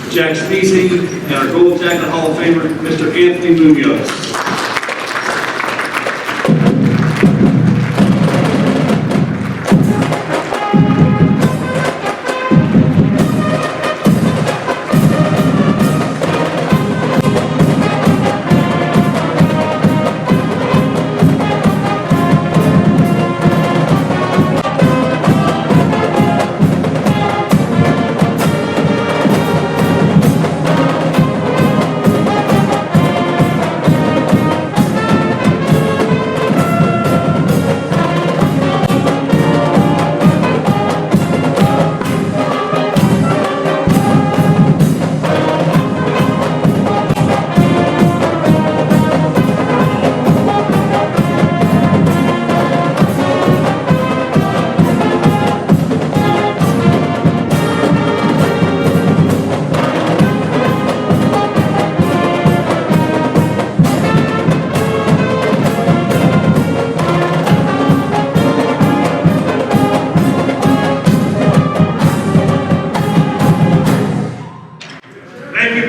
Jack Schmiesing, and our Gold Jacket Hall of Famer, Mr. Anthony Munoz.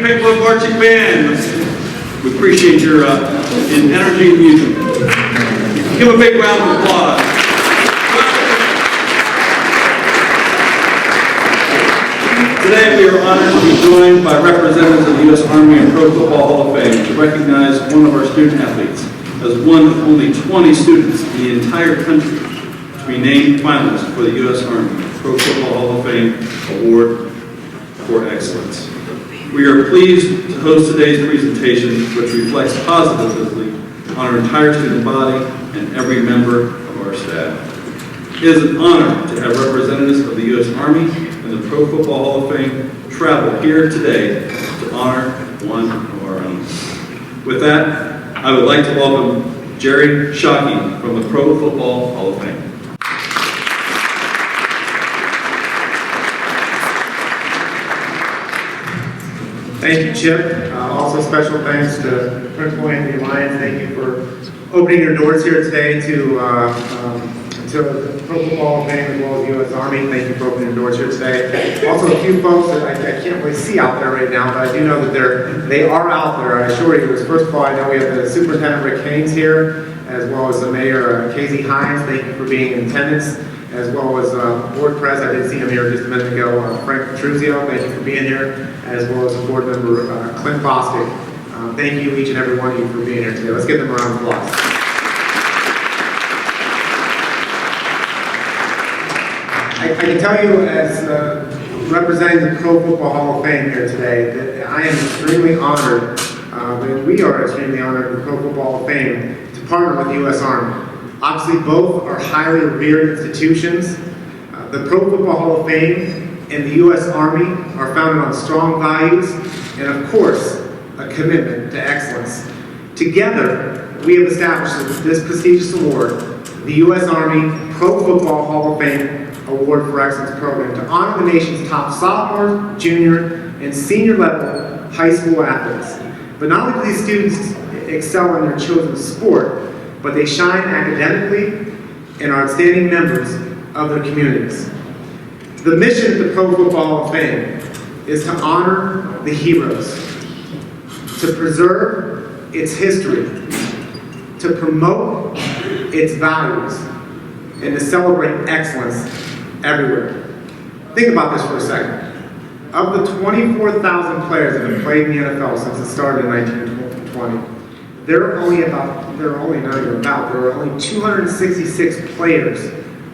Piqua Marching Band. We appreciate your energy and music. Give a big round of applause. Today we are honored to be joined by representatives of the U.S. Army and Pro Football Hall of Fame to recognize one of our student athletes as one of only 20 students in the entire country to be named finalist for the U.S. Army Pro Football Hall of Fame Award for Excellence. We are pleased to host today's presentation, which reflects positively on our entire student body and every member of our staff. It is an honor to have representatives of the U.S. Army and the Pro Football Hall of Fame travel here today to honor one of our own. With that, I would like to welcome Jerry Shockey from the Pro Football Hall of Fame. Thank you, Chip. Also special thanks to Principal Anthony Lyons. Thank you for opening your doors here today to the Pro Football Hall of Fame as well as the U.S. Army. Thank you for opening your doors here today. Also a few folks that I can't really see out there right now, but I do know that they are out there, I assure you. First of all, I know we have the Superintendent Rick Haynes here, as well as the Mayor Casey Hines. Thank you for being in attendance, as well as Board Pres. I did see him here just a minute ago, Frank Petruzio. Thank you for being here, as well as Board Member Clint Bostic. Thank you, each and every one of you, for being here today. Let's give them a round of applause. I can tell you, as representing the Pro Football Hall of Fame here today, that I am extremely honored, and we are extremely honored in the Pro Football Hall of Fame to partner with the U.S. Army. Obviously, both are highly revered institutions. The Pro Football Hall of Fame and the U.S. Army are founded on strong values and, of course, a commitment to excellence. Together, we have established this prestigious award, the U.S. Army Pro Football Hall of Fame Award for Excellence Program, to honor the nation's top sophomore, junior, and senior level high school athletes. But not only do these students excel in their chosen sport, but they shine academically and are outstanding members of their communities. The mission of the Pro Football Hall of Fame is to honor the heroes, to preserve its history, to promote its values, and to celebrate excellence everywhere. Think about this for a second. Of the 24,000 players that have played in the NFL since it started in 1920, there are only 266 players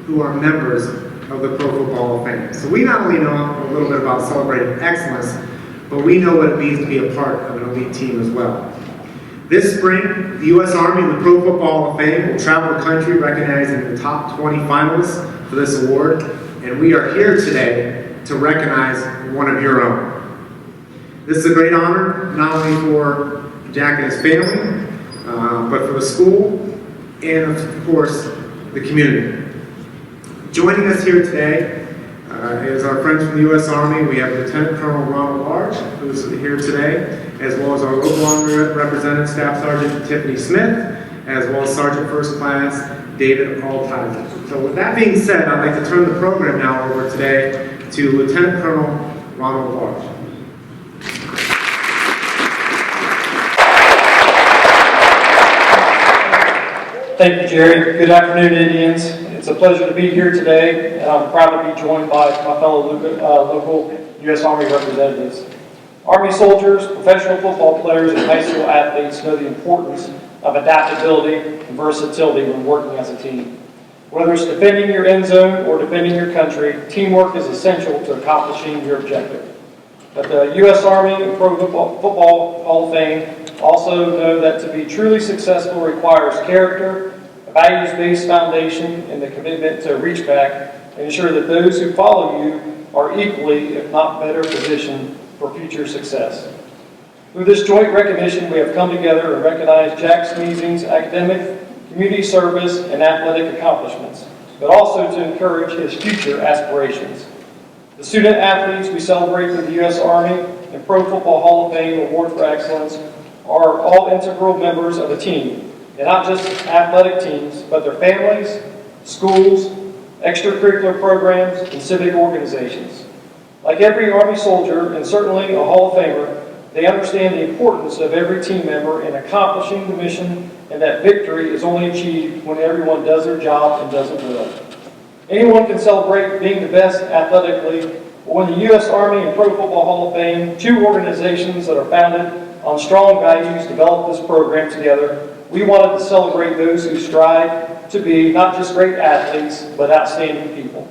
who are members of the Pro Football Hall of Fame. So we not only know a little bit about celebrating excellence, but we know what it means to be a part of an elite team as well. This spring, the U.S. Army and the Pro Football Hall of Fame will travel the country recognizing the top 20 finalists for this award, and we are here today to recognize one of your own. This is a great honor, not only for Jack and his family, but for the school and, of course, the community. Joining us here today is our friends from the U.S. Army. We have Lieutenant Colonel Ronald Large, who is here today, as well as our local Army representative, Staff Sergeant Tiffany Smith, as well as Sergeant First Class David Altizer. So with that being said, I'd like to turn the program now over today to Lieutenant Colonel Ronald Large. Thank you, Jerry. Good afternoon, Indians. It's a pleasure to be here today, and I'm proud to be joined by my fellow local U.S. Army representatives. Army soldiers, professional football players, and high school athletes know the importance of adaptability and versatility when working as a team. Whether it's defending your end zone or defending your country, teamwork is essential to accomplishing your objective. At the U.S. Army and Pro Football Hall of Fame, also know that to be truly successful requires character, a values-based foundation, and the commitment to reach back and ensure that those who follow you are equally, if not better, positioned for future success. Through this joint recognition, we have come together and recognized Jack Schmiesing's academic, community service, and athletic accomplishments, but also to encourage his future aspirations. The student athletes we celebrate through the U.S. Army and Pro Football Hall of Fame Award for Excellence are all integral members of a team, and not just athletic teams, but their families, schools, extracurricular programs, and civic organizations. Like every Army soldier, and certainly a Hall of Famer, they understand the importance of every team member in accomplishing the mission, and that victory is only achieved when everyone does their job and does it well. Anyone can celebrate being the best athletically, but when the U.S. Army and Pro Football Hall of Fame, two organizations that are founded on strong values, developed this program together, we wanted to celebrate those who strive to be not just great athletes, but outstanding people.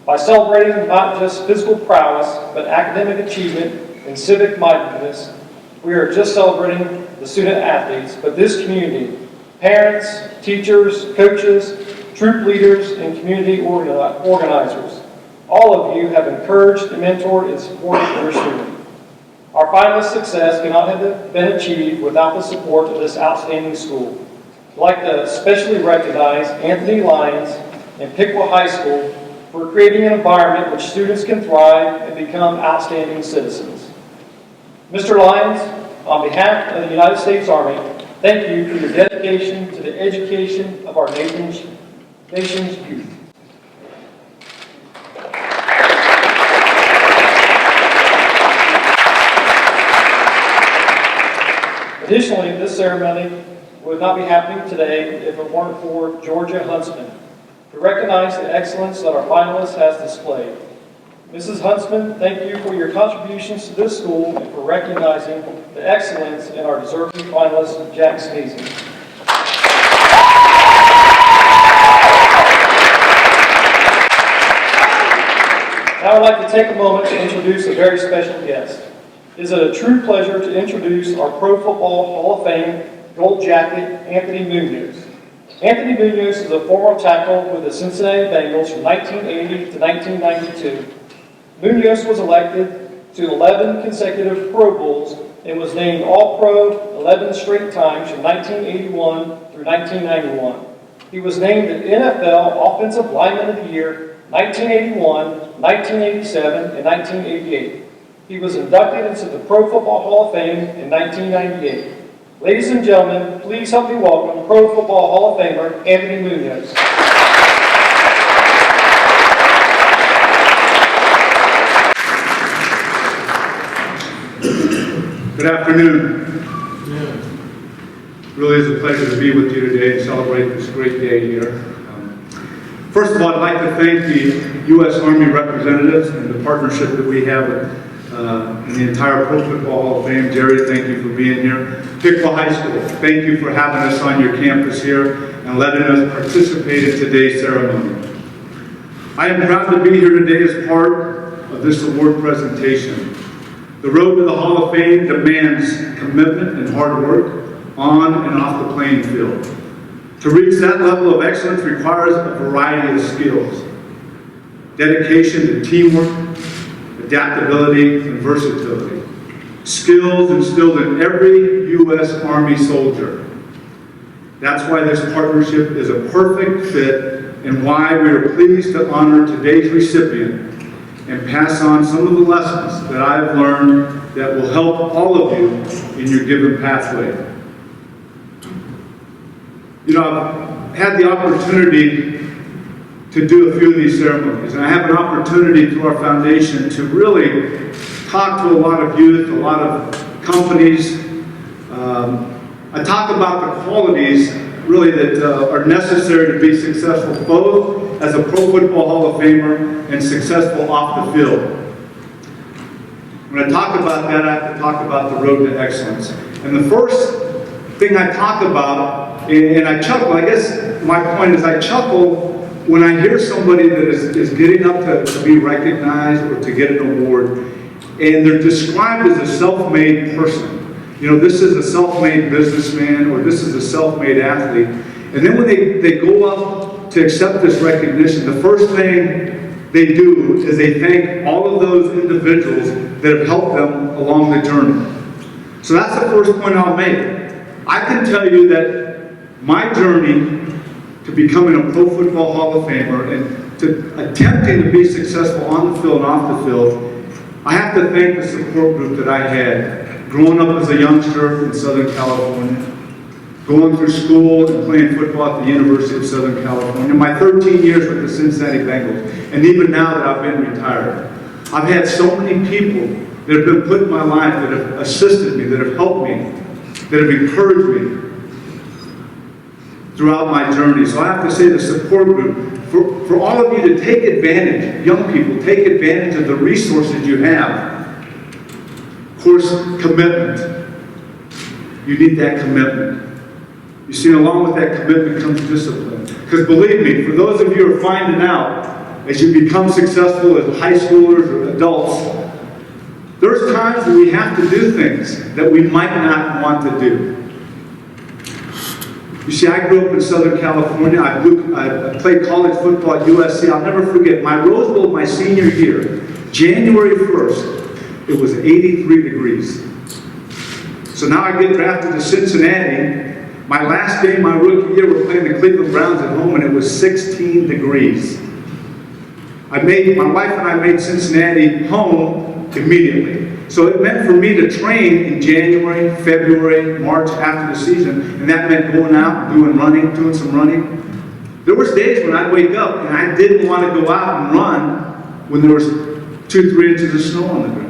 By celebrating not just physical prowess, but academic achievement and civic mindedness, we are just celebrating the student athletes, but this community, parents, teachers, coaches, troop leaders, and community organizers. All of you have encouraged, mentored, and supported your students. Our finalist success cannot have been achieved without the support of this outstanding school. I'd like to especially recognize Anthony Lyons and Piqua High School for creating an environment which students can thrive and become outstanding citizens. Mr. Lyons, on behalf of the United States Army, thank you for your dedication to the education of our nation's youth. Additionally, this ceremony would not be happening today if it weren't for Georgia Huntsman, to recognize the excellence that our finalists has displayed. Mrs. Huntsman, thank you for your contributions to this school and for recognizing the excellence in our deserving finalist, Jack Schmiesing. Now I'd like to take a moment to introduce a very special guest. It is a true pleasure to introduce our Pro Football Hall of Fame Gold Jacket, Anthony Munoz. Anthony Munoz is a former tackle with the Cincinnati Bengals from 1980 to 1992. Munoz was elected to 11 consecutive Pro Bowls and was named All-Pro 11 straight times from 1981 through 1991. He was named the NFL Offensive Lineman of the Year 1981, 1987, and 1988. He was inducted into the Pro Football Hall of Fame in 1998. Ladies and gentlemen, please help me welcome Pro Football Hall of Famer Anthony Munoz. Good afternoon. Really is a pleasure to be with you today and celebrate this great day here. First of all, I'd like to thank the U.S. Army representatives and the partnership that we have in the entire Pro Football Hall of Fame. Jerry, thank you for being here. Piqua High School, thank you for having us on your campus here and letting us participate in today's ceremony. I am proud to be here today as part of this award presentation. The road to the Hall of Fame demands commitment and hard work on and off the playing field. To reach that level of excellence requires a variety of skills. Dedication to teamwork, adaptability, and versatility. Skills instilled in every U.S. Army soldier. That's why this partnership is a perfect fit and why we are pleased to honor today's recipient and pass on some of the lessons that I've learned that will help all of you in your given pathway. You know, I've had the opportunity to do a few of these ceremonies, and I have an opportunity through our foundation to really talk to a lot of youth, a lot of companies. I talk about the qualities really that are necessary to be successful both as a Pro Football Hall of Famer and successful off the field. When I talk about that, I have to talk about the road to excellence. And the first thing I talk about, and I chuckle, I guess my point is I chuckle when I hear somebody that is getting up to be recognized or to get an award, and they're described as a self-made person. You know, this is a self-made businessman, or this is a self-made athlete. And then when they go up to accept this recognition, the first thing they do is they thank all of those individuals that have helped them along the journey. So that's the first point I'll make. I can tell you that my journey to becoming a Pro Football Hall of Famer and to attempting to be successful on the field and off the field, I have to thank the support group that I had growing up as a youngster in Southern California, going through school and playing football at the University of Southern California, my 13 years with the Cincinnati Bengals, and even now that I've been retired. I've had so many people that have been put in my life that have assisted me, that have helped me, that have encouraged me throughout my journey. So I have to say the support group, for all of you to take advantage, young people, take advantage of the resources you have. Of course, commitment. You need that commitment. You see, along with that commitment comes discipline. Because believe me, for those of you who are finding out, as you become successful as high schoolers or adults, there's times when we have to do things that we might not want to do. You see, I grew up in Southern California. I played college football at USC. I'll never forget, my Rose Bowl my senior year, January 1st, it was 83 degrees. So now I get drafted to Cincinnati. My last game, my rookie year, we're playing the Cleveland Browns at home, and it was 16 degrees. My wife and I made Cincinnati home immediately. So it meant for me to train in January, February, March after the season, and that meant going out and doing some running. There was days when I'd wake up and I didn't want to go out and run when there was 2-3 inches of snow on the ground.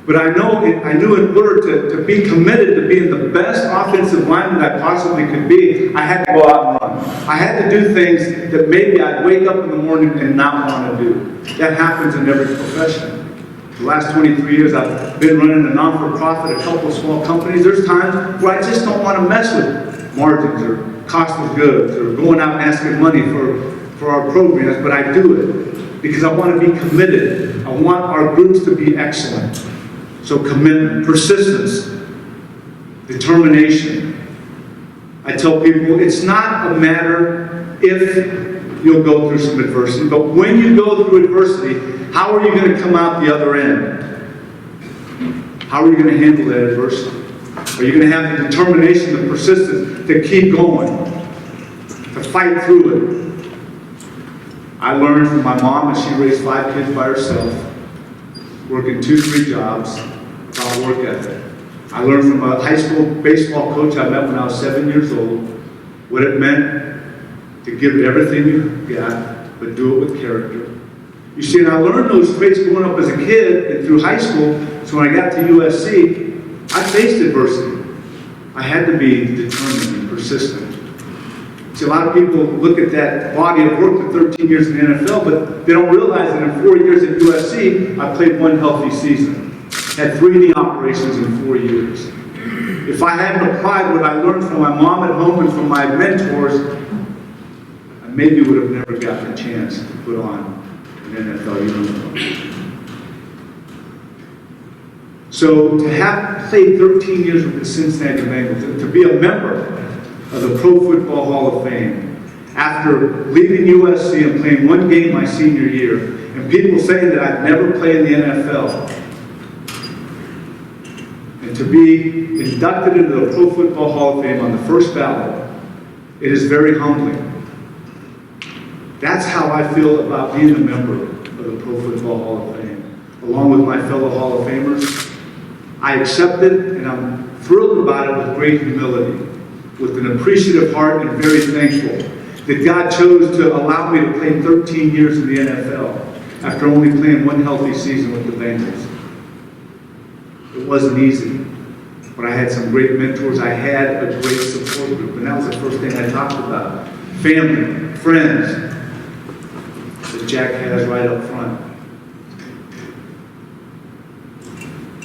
But I knew in order to be committed to being the best offensive lineman I possibly could be, I had to go out and run. I had to do things that maybe I'd wake up in the morning and not want to do. That happens in every profession. The last 23 years, I've been running a non-for-profit, a couple of small companies. There's times where I just don't want to mess with margins or cost of goods or going out and asking money for our programs, but I do it because I want to be committed. I want our groups to be excellent. So commitment, persistence, determination. I tell people it's not a matter if you'll go through some adversity, but when you go through adversity, how are you going to come out the other end? How are you going to handle that adversity? Are you going to have the determination, the persistence to keep going, to fight through it? I learned from my mom as she raised 5 kids by herself, working 2-3 jobs, about work ethic. I learned from a high school baseball coach I met when I was 7 years old what it meant to give it everything you got, but do it with character. You see, and I learned those traits growing up as a kid and through high school, so when I got to USC, I faced adversity. I had to be determined and persistent. See, a lot of people look at that body of work for 13 years in the NFL, but they don't realize that in 4 years at USC, I played 1 healthy season. Had 3 knee operations in 4 years. If I hadn't applied what I learned from my mom at home and from my mentors, I maybe would have never gotten a chance to put on an NFL uniform. So to have played 13 years with the Cincinnati Bengals, to be a member of the Pro Football Hall of Fame, after leaving USC and playing 1 game my senior year, and people saying that I'd never play in the NFL, and to be inducted into the Pro Football Hall of Fame on the first ballot, it is very humbling. That's how I feel about being a member of the Pro Football Hall of Fame. Along with my fellow Hall of Famers, I accept it, and I'm thrilled about it with great humility, with an appreciative heart, and very thankful that God chose to allow me to play 13 years in the NFL after only playing 1 healthy season with the Bengals. It wasn't easy. but I had some great mentors. I had a great support group, and that was the first thing I talked about. Family, friends, that Jack has right up front.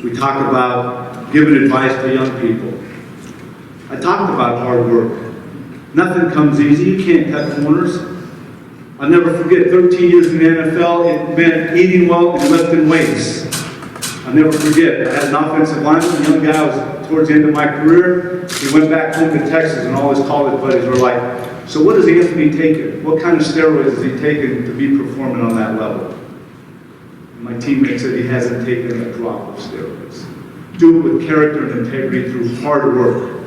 We talk about giving advice to young people. I talked about hard work. Nothing comes easy. You can't cut corners. I'll never forget 13 years in the NFL, it meant eating well and lifting weights. I'll never forget. I had an offensive lineman, a young guy, was towards the end of my career. He went back home to Texas, and all his college buddies were like, so what is Anthony taking? What kind of steroids is he taking to be performing on that level? And my teammate said he hasn't taken a drop of steroids. Do it with character and integrity through hard work.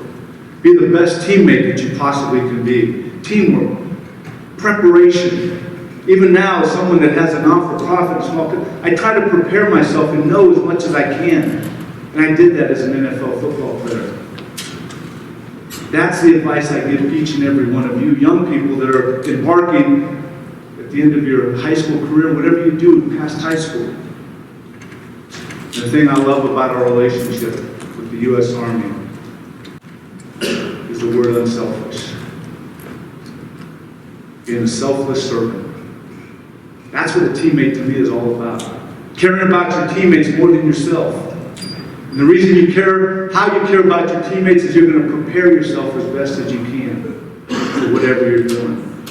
Be the best teammate that you possibly can be. Teamwork, preparation. Even now, as someone that has a not-for-profit, I try to prepare myself and know as much as I can. And I did that as an NFL football player. That's the advice I give each and every one of you young people that are embarking at the end of your high school career, whatever you do past high school. And the thing I love about our relationship with the U.S. Army is the word unselfish. Being a selfless servant. That's what a teammate to me is all about. Caring about your teammates more than yourself. And the reason you care, how you care about your teammates is you're going to prepare yourself as best as you can for whatever you're doing.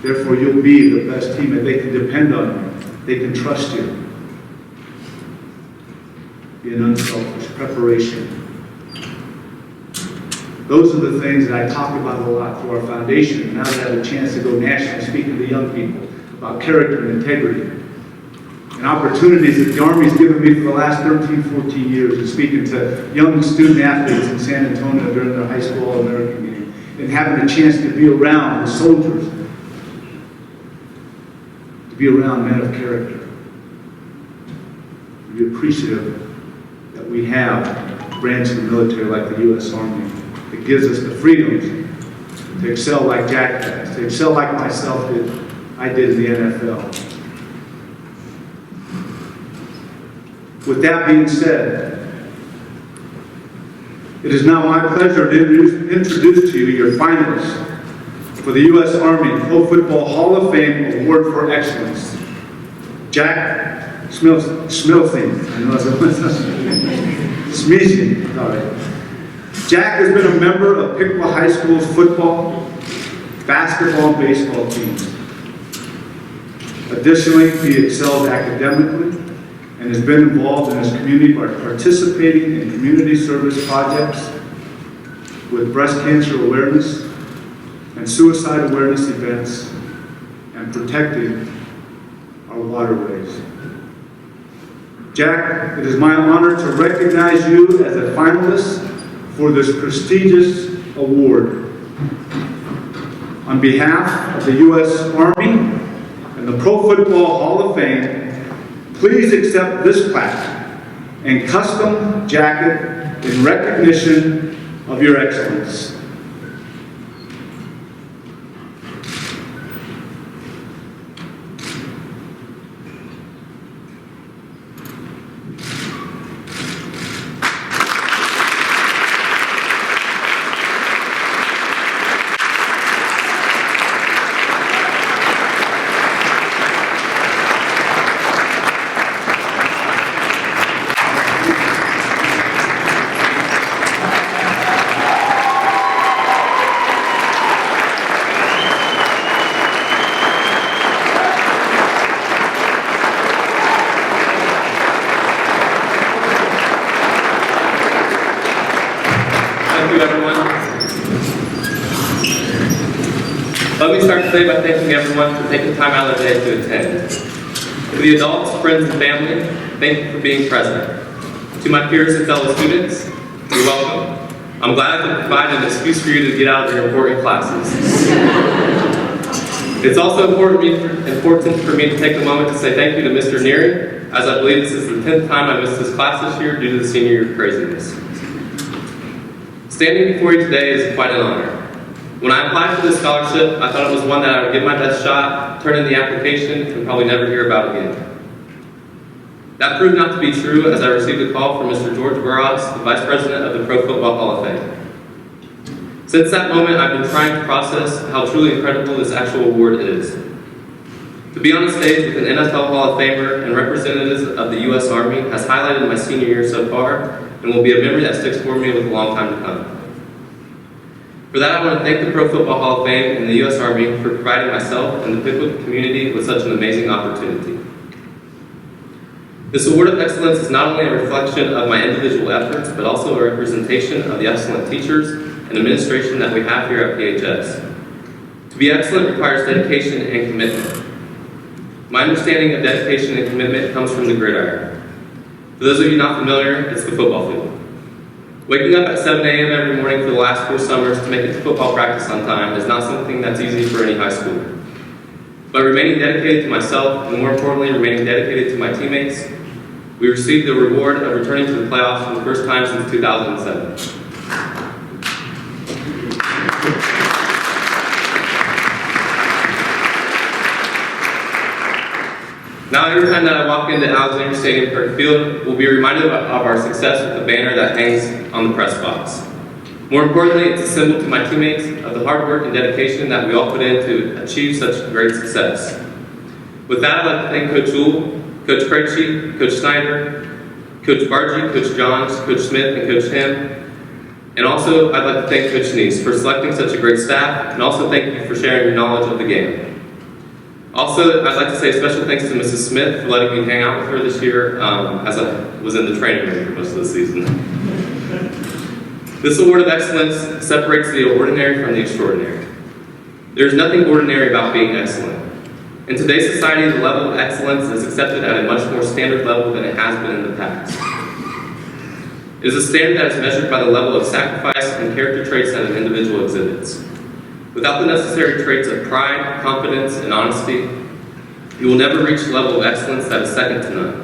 Therefore, you'll be the best teammate. They can depend on you. They can trust you. Being unselfish, preparation. Those are the things that I talk about a lot through our foundation. And now that I have a chance to go nationally speaking to young people about character and integrity and opportunities that the Army's given me for the last 13, 14 years and speaking to young student athletes in San Antonio during their high school All-American game and having a chance to be around the soldiers, to be around men of character, to be appreciative that we have a branch of the military like the U.S. Army that gives us the freedoms to excel like Jack has, to excel like myself I did in the NFL. With that being said, it is now my pleasure to introduce to you your finalists for the U.S. Army Pro Football Hall of Fame Award for Excellence. Jack Schmiesing. I know that's Schmiesing. Sorry. Jack has been a member of Piqua High School's football, basketball, and baseball teams. Additionally, he excelled academically and has been involved in his community by participating in community service projects with breast cancer awareness and suicide awareness events and protecting our waterways. Jack, it is my honor to recognize you as a finalist for this prestigious award. On behalf of the U.S. Army and the Pro Football Hall of Fame, please accept this plaque and custom jacket in recognition of your excellence. Thank you, everyone. Let me start today by thanking everyone for taking time out of their day to attend. To the adults, friends, and family, thank you for being present. To my peers and fellow students, you're welcome. I'm glad I could provide an excuse for you to get out of your important classes. It's also important for me to take a moment to say thank you to Mr. Neary, as I believe this is the 10th time I missed this class this year due to the senior year craziness. Standing before you today is quite an honor. When I applied for this scholarship, I thought it was one that I would give my best shot, turn in the application, and probably never hear about again. That proved not to be true as I received a call from Mr. George Burrows, the Vice President of the Pro Football Hall of Fame. Since that moment, I've been trying to process how truly incredible this actual award is. To be on the stage with an NFL Hall of Famer and representatives of the U.S. Army has highlighted my senior year so far and will be a memory that sticks for me with a long time to come. For that, I want to thank the Pro Football Hall of Fame and the U.S. Army for providing myself and the Piqua community with such an amazing opportunity. This award of excellence is not only a reflection of my individual efforts, but also a representation of the excellent teachers and administration that we have here at PHS. To be excellent requires dedication and commitment. My understanding of dedication and commitment comes from the gridiron. For those of you not familiar, it's the football field. Waking up at 7 a.m. every morning for the last 4 summers to make it to football practice on time is not something that's easy for any high schooler. By remaining dedicated to myself, and more importantly, remaining dedicated to my teammates, we received the reward of returning to the playoffs for the first time since 2007. Now, every time that I walk into Alexander Stadium Kirk Field, we'll be reminded of our success with the banner that hangs on the press box. More importantly, it's a symbol to my teammates of the hard work and dedication that we all put in to achieve such great success. With that, I'd like to thank Coach Jewell, Coach Krejci, Coach Snyder, Coach Bargy, Coach Johns, Coach Smith, and Coach Tim. And also, I'd like to thank Coach Schmiesing for selecting such a great staff, and also thank you for sharing your knowledge of the game. Also, I'd like to say a special thanks to Mrs. Smith for letting me hang out with her this year as I was in the training room for most of the season. This award of excellence separates the ordinary from the extraordinary. There's nothing ordinary about being excellent. In today's society, the level of excellence is accepted at a much more standard level than it has been in the past. It is a standard that is measured by the level of sacrifice and character traits that an individual exhibits. Without the necessary traits of pride, confidence, and honesty, you will never reach the level of excellence that is second to none.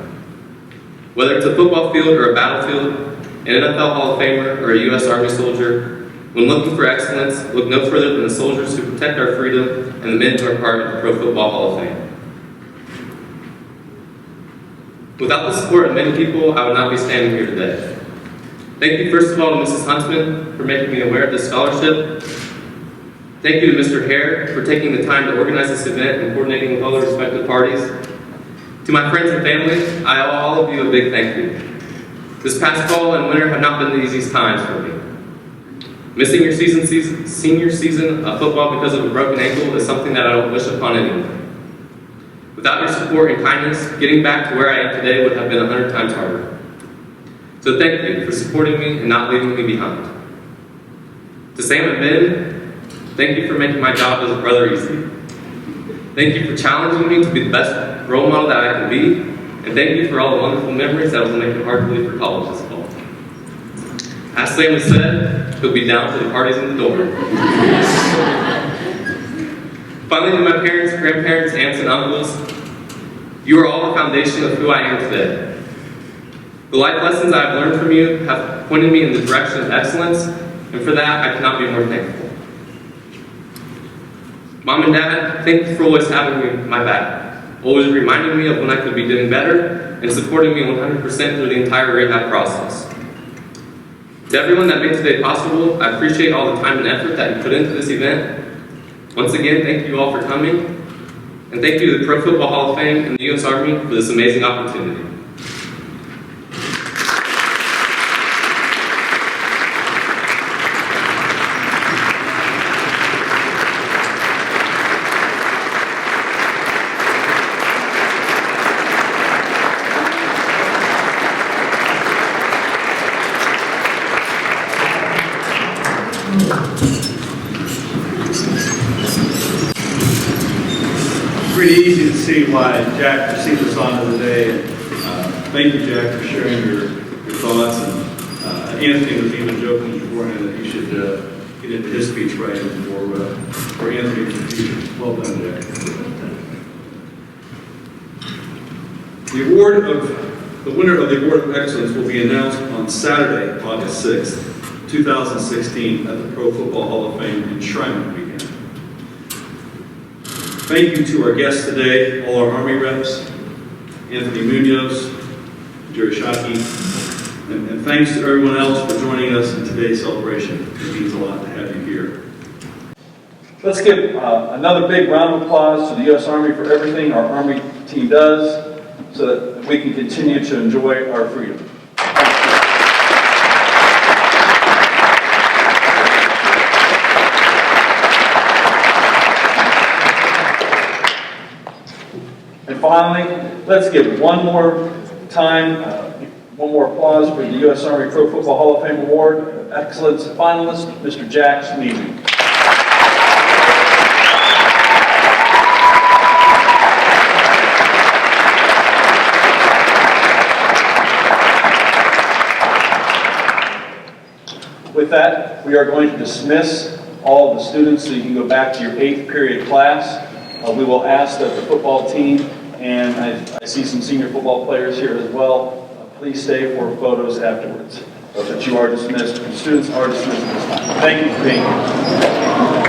Whether it's a football field or a battlefield, an NFL Hall of Famer or a U.S. Army soldier, when looking for excellence, look no further than the soldiers who protect our freedom and the men who are part of the Pro Football Hall of Fame. Without the support of many people, I would not be standing here today. Thank you first of all to Mrs. Huntsman for making me aware of this scholarship. Thank you to Mr. Hare for taking the time to organize this event and coordinating with all the respective parties. To my friends and family, I owe all of you a big thank you. This past fall and winter have not been the easiest times for me. Missing your senior season of football because of a broken ankle is something that I don't wish upon anyone. Without your support and kindness, getting back to where I am today would have been 100 times harder. So thank you for supporting me and not leaving me behind. To Sam and Ben, thank you for making my job as a brother easy. Thank you for challenging me to be the best role model that I can be, and thank you for all the wonderful memories that will make it hard to leave for college this fall. As Sam has said, he'll be down for the parties in the dorm. Finally, to my parents, grandparents, aunts, and uncles, you are all the foundation of who I am today. The life lessons I have learned from you have pointed me in the direction of excellence, and for that, I cannot be more thankful. Mom and Dad, thank you for always having my back, always reminding me of when I could be doing better, and supporting me 100% through the entire rehab process. To everyone that made today possible, I appreciate all the time and effort that you put into this event. Once again, thank you all for coming, and thank you to the Pro Football Hall of Fame and the U.S. Army for this amazing opportunity. Pretty easy to see why Jack received this honor today. Thank you, Jack, for sharing your thoughts. And Anthony was even joking beforehand that he should get into his speech writing for Anthony in the future. Well done, Jack. The winner of the Award of Excellence will be announced on Saturday, August 6th, 2016, at the Pro Football Hall of Fame enshrinement weekend. Thank you to our guests today, all our Army reps, Anthony Munoz, Jerry Shockey, and thanks to everyone else for joining us in today's celebration. It means a lot to have you here. Let's give another big round of applause to the U.S. Army for everything our Army team does so that we can continue to enjoy our freedom. And finally, let's give one more applause for the U.S. Army Pro Football Hall of Fame Award Excellence finalist, Mr. Jack Schmiesing. With that, we are going to dismiss all of the students so you can go back to your 8th period class. We will ask that the football team, and I see some senior football players here as well, please stay for photos afterwards. But you are dismissed, the students are dismissed at this time. Thank you for being here.